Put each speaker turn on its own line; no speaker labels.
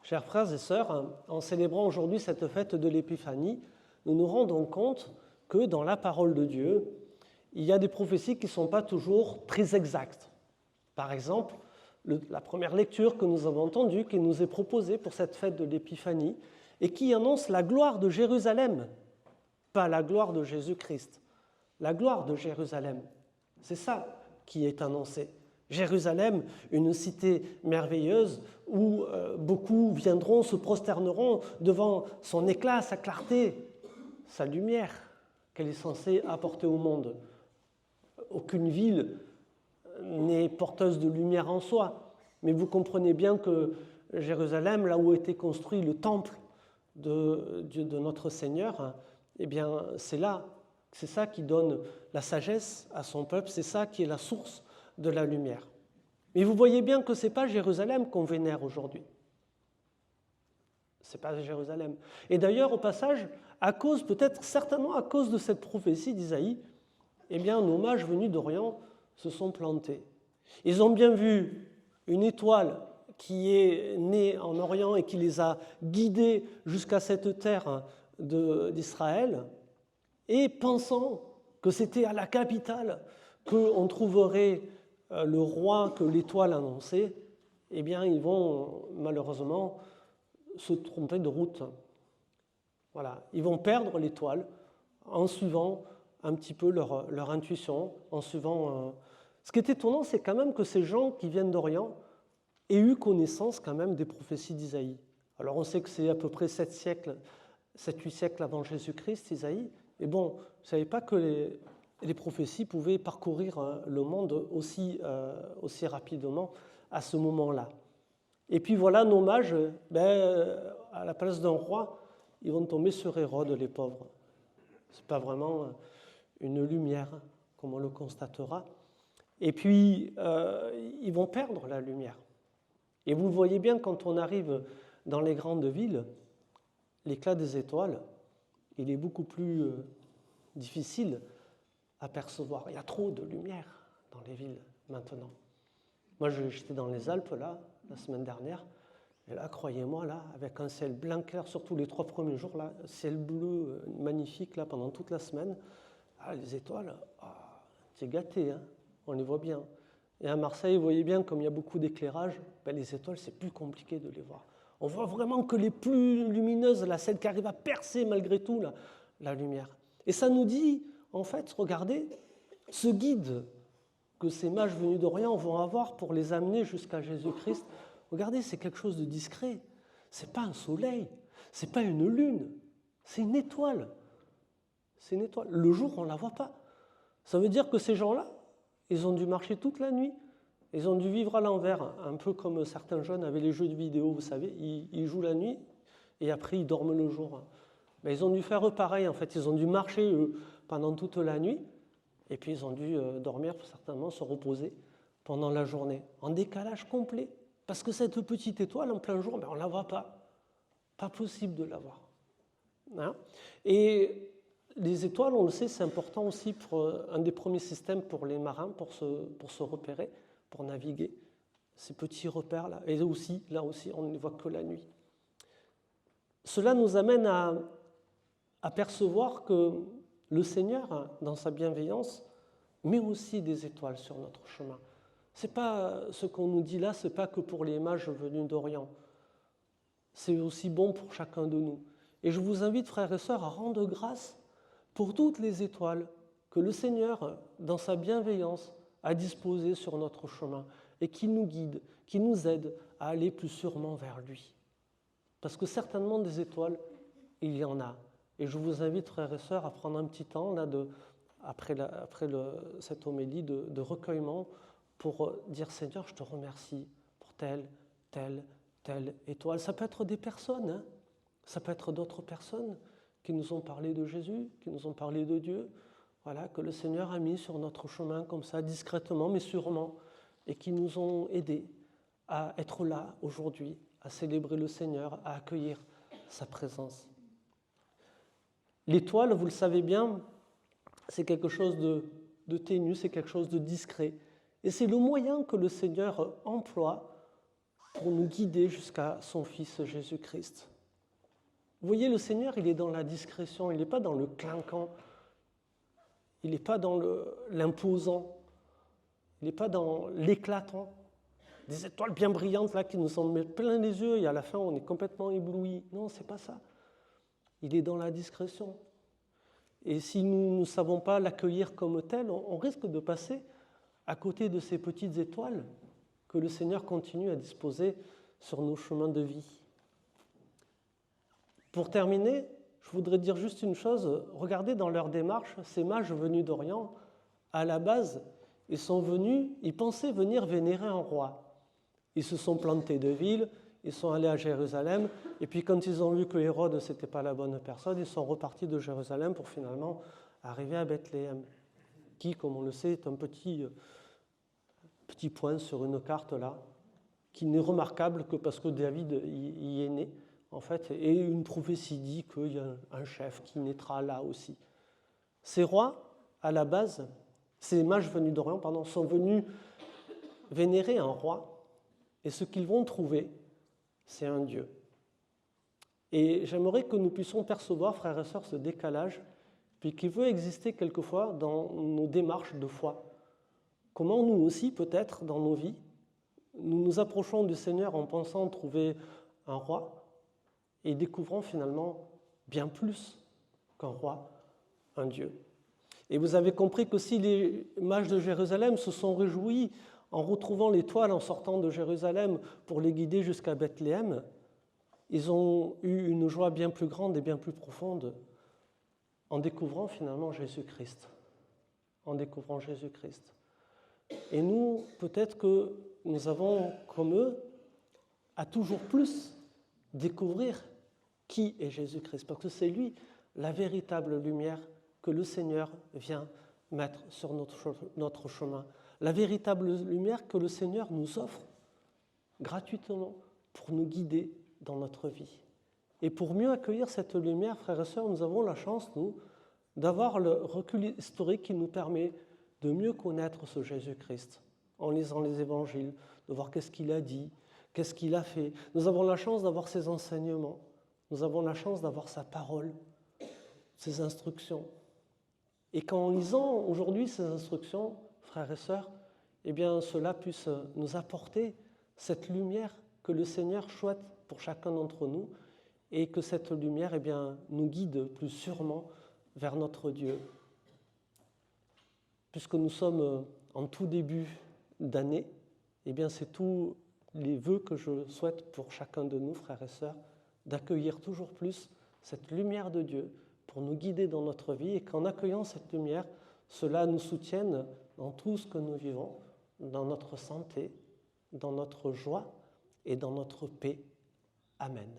Chers frères et sœurs, en célébrant aujourd'hui cette fête de l'Épiphanie, nous nous rendons compte que dans la parole de Dieu, il y a des prophéties qui ne sont pas toujours très exactes. Par exemple, la première lecture que nous avons entendue, qui nous est proposée pour cette fête de l'Épiphanie, et qui annonce la gloire de Jérusalem, pas la gloire de Jésus-Christ, la gloire de Jérusalem. C'est ça qui est annoncé. Jérusalem, une cité merveilleuse où beaucoup viendront, se prosterneront devant son éclat, sa clarté, sa lumière qu'elle est censée apporter au monde. Aucune ville n'est porteuse de lumière en soi, mais vous comprenez bien que Jérusalem, là où a été construit le temple de notre Seigneur, eh bien c'est là, c'est ça qui donne la sagesse à son peuple, c'est ça qui est la source de la lumière. Mais vous voyez bien que ce n'est pas Jérusalem qu'on vénère aujourd'hui. Ce n'est pas Jérusalem. Et d'ailleurs, au passage, à cause, peut-être certainement à cause de cette prophétie d'Isaïe, eh bien, nos mages venus d'Orient se sont plantés. Ils ont bien vu une étoile qui est née en Orient et qui les a guidés jusqu'à cette terre d'Israël, et pensant que c'était à la capitale qu'on trouverait le roi que l'étoile annonçait, eh bien, ils vont malheureusement se tromper de route. Voilà, ils vont perdre l'étoile en suivant un petit peu leur intuition, en suivant... Ce qui est étonnant, c'est quand même que ces gens qui viennent d'Orient aient eu connaissance quand même des prophéties d'Isaïe. Alors on sait que c'est à peu près 7-8 siècles avant Jésus-Christ, Isaïe, mais bon, vous ne savez pas que les prophéties pouvaient parcourir le monde aussi rapidement à ce moment-là. Et puis voilà, nos mages, à la place d'un roi, ils vont tomber sur Hérode, les pauvres. Ce n'est pas vraiment une lumière, comme on le constatera. Et puis, ils vont perdre la lumière. Et vous le voyez bien, quand on arrive dans les grandes villes, l'éclat des étoiles, il est beaucoup plus difficile à percevoir. Il y a trop de lumière dans les villes maintenant. Moi, j'étais dans les Alpes, là, la semaine dernière, et là, croyez-moi, là, avec un ciel blanc clair, surtout les 3 premiers jours, là, ciel bleu magnifique, là, pendant toute la semaine, les étoiles, c'est gâté, hein, on les voit bien. Et à Marseille, vous voyez bien, comme il y a beaucoup d'éclairage, les étoiles, c'est plus compliqué de les voir. On voit vraiment que les plus lumineuses, là, celles qui arrivent à percer malgré tout la lumière. Et ça nous dit, en fait, regardez, ce guide que ces mages venus d'Orient vont avoir pour les amener jusqu'à Jésus-Christ, regardez, c'est quelque chose de discret. Ce n'est pas un soleil, ce n'est pas une lune, c'est une étoile. C'est une étoile. Le jour, on ne la voit pas. Ça veut dire que ces gens-là, ils ont dû marcher toute la nuit, ils ont dû vivre à l'envers, un peu comme certains jeunes avaient les jeux de vidéo, vous savez, ils jouent la nuit et après ils dorment le jour. Mais ils ont dû faire pareil, en fait, ils ont dû marcher pendant toute la nuit et puis ils ont dû dormir, certainement se reposer pendant la journée, en décalage complet. Parce que cette petite étoile en plein jour, on ne la voit pas. Pas possible de la voir. Hein? Et les étoiles, on le sait, c'est important aussi pour un des premiers systèmes pour les marins, pour se repérer, pour naviguer. Ces petits repères-là. Et aussi, là aussi, on ne les voit que la nuit. Cela nous amène à percevoir que le Seigneur, dans sa bienveillance, met aussi des étoiles sur notre chemin. C'est pas ce qu'on nous dit là, c'est pas que pour les mages venus d'Orient. C'est aussi bon pour chacun de nous. Et je vous invite, frères et sœurs, à rendre grâce pour toutes les étoiles que le Seigneur, dans sa bienveillance, a disposées sur notre chemin et qui nous guident, qui nous aident à aller plus sûrement vers lui. Parce que certainement des étoiles, il y en a. Et je vous invite, frères et sœurs, à prendre un petit temps là, après cette homélie de recueillement pour dire « Seigneur, je te remercie pour telle étoile ». Ça peut être des personnes, hein. Ça peut être d'autres personnes qui nous ont parlé de Jésus, qui nous ont parlé de Dieu, voilà, que le Seigneur a mis sur notre chemin comme ça, discrètement mais sûrement, et qui nous ont aidés à être là aujourd'hui, à célébrer le Seigneur, à accueillir sa présence. L'étoile, vous le savez bien, c'est quelque chose de ténu, c'est quelque chose de discret. Et c'est le moyen que le Seigneur emploie pour nous guider jusqu'à son Fils Jésus-Christ. Vous voyez, le Seigneur, il est dans la discrétion, il n'est pas dans le clinquant, il n'est pas dans l'imposant, il n'est pas dans l'éclatant. Des étoiles bien brillantes là qui nous en mettent plein les yeux et à la fin on est complètement ébloui. Non, c'est pas ça. Il est dans la discrétion. Et si nous ne savons pas l'accueillir comme tel, on risque de passer à côté de ces petites étoiles que le Seigneur continue à disposer sur nos chemins de vie. Pour terminer, je voudrais dire juste une chose. Regardez dans leur démarche, ces mages venus d'Orient, à la base, ils pensaient venir vénérer un roi. Ils se sont plantés de ville, ils sont allés à Jérusalem, et puis quand ils ont vu que Hérode, ce n'était pas la bonne personne, ils sont repartis de Jérusalem pour finalement arriver à Bethléem, qui, comme on le sait, est un petit point sur une carte là, qui n'est remarquable que parce que David y est né, en fait, et une prophétie dit qu'il y a un chef qui naîtra là aussi. Ces rois, à la base, ces mages venus d'Orient, sont venus vénérer un roi, et ce qu'ils vont trouver, c'est un Dieu. Et j'aimerais que nous puissions percevoir, frères et sœurs, ce décalage, puis qui veut exister quelquefois dans nos démarches de foi. Comment nous aussi, peut-être, dans nos vies, nous nous approchons du Seigneur en pensant trouver un roi et découvrons finalement bien plus qu'un roi, un Dieu. Et vous avez compris que si les mages de Jérusalem se sont réjouis en retrouvant l'étoile en sortant de Jérusalem pour les guider jusqu'à Bethléem, ils ont eu une joie bien plus grande et bien plus profonde en découvrant finalement Jésus-Christ. En découvrant Jésus-Christ. Et nous, peut-être que nous avons, comme eux, à toujours plus découvrir qui est Jésus-Christ, parce que c'est lui la véritable lumière que le Seigneur vient mettre sur notre chemin. La véritable lumière que le Seigneur nous offre gratuitement pour nous guider dans notre vie. Et pour mieux accueillir cette lumière, frères et sœurs, nous avons la chance, nous, d'avoir le recul historique qui nous permet de mieux connaître ce Jésus-Christ en lisant les évangiles, de voir qu'est-ce qu'il a dit, qu'est-ce qu'il a fait. Nous avons la chance d'avoir ses enseignements, nous avons la chance d'avoir sa parole, ses instructions. Et qu'en lisant aujourd'hui ces instructions, frères et sœurs, eh bien, cela puisse nous apporter cette lumière que le Seigneur souhaite pour chacun d'entre nous et que cette lumière eh bien, nous guide plus sûrement vers notre Dieu. Puisque nous sommes en tout début d'année, eh bien, c'est tous les vœux que je souhaite pour chacun de nous, frères et sœurs, d'accueillir toujours plus cette lumière de Dieu pour nous guider dans notre vie et qu'en accueillant cette lumière, cela nous soutienne dans tout ce que nous vivons, dans notre santé, dans notre joie et dans notre paix. Amen.